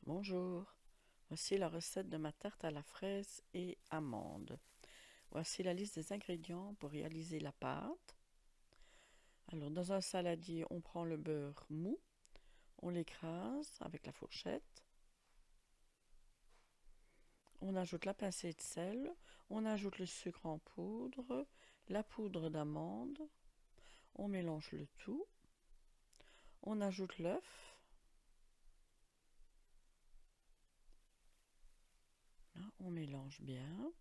Bonjour, voici la recette de ma tarte à la fraise et amande. Voici la liste des ingrédients pour réaliser la pâte. Alors dans un saladier, on prend le beurre mou, on l'écrase avec la fourchette. On ajoute la pincée de sel, on ajoute le sucre en poudre, la poudre d'amande, on mélange le tout. On ajoute l'œuf. Là, on mélange bien.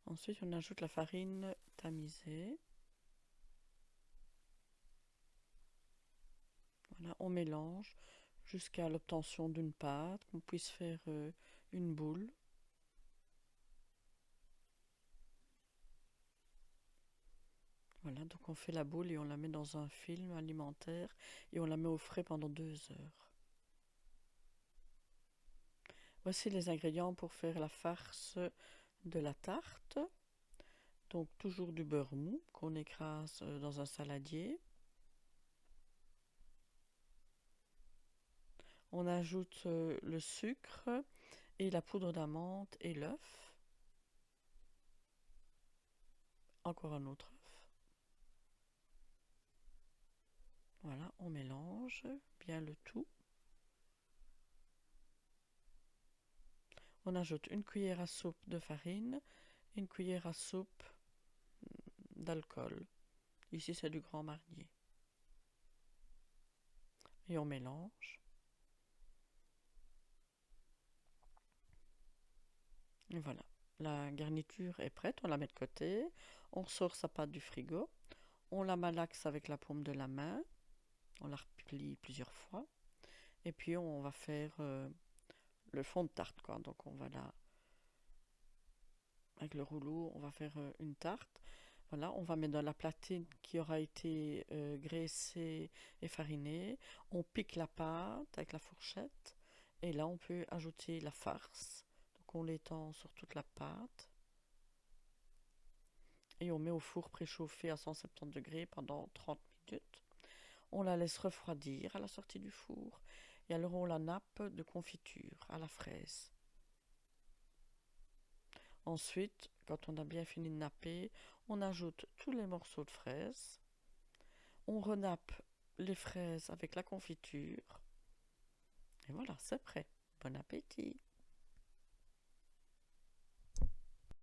Ensuite, on ajoute la farine tamisée. Voilà, on mélange jusqu'à l'obtention d'une pâte, qu'on puisse faire une boule. Voilà, donc on fait la boule et on la met dans un film alimentaire et on la met au frais pendant 2 heures. Voici les ingrédients pour faire la farce de la tarte. Donc toujours du beurre mou qu'on écrase dans un saladier. On ajoute le sucre et la poudre d'amande et l'œuf. Encore un autre œuf. Voilà, on mélange bien le tout. On ajoute une cuillère à soupe de farine, une cuillère à soupe d'alcool. Ici, c'est du Grand Marnier. Et on mélange. Et voilà. La garniture est prête, on la met de côté. On sort sa pâte du frigo. On la malaxe avec la paume de la main. On la replie plusieurs fois. Et puis, on va faire le fond de tarte, quoi. Donc, on va la... Avec le rouleau, on va faire une tarte. Voilà, on va mettre dans la platine qui aura été graissée et farinée. On pique la pâte avec la fourchette. Et là, on peut ajouter la farce. Donc, on l'étend sur toute la pâte. Et on met au four préchauffé à 170 degrés pendant 30 minutes. On la laisse refroidir à la sortie du four. Et alors, on la nappe de confiture à la fraise. Ensuite, quand on a bien fini de napper, on ajoute tous les morceaux de fraises. On renappe les fraises avec la confiture. Et voilà, c'est prêt. Bon appétit!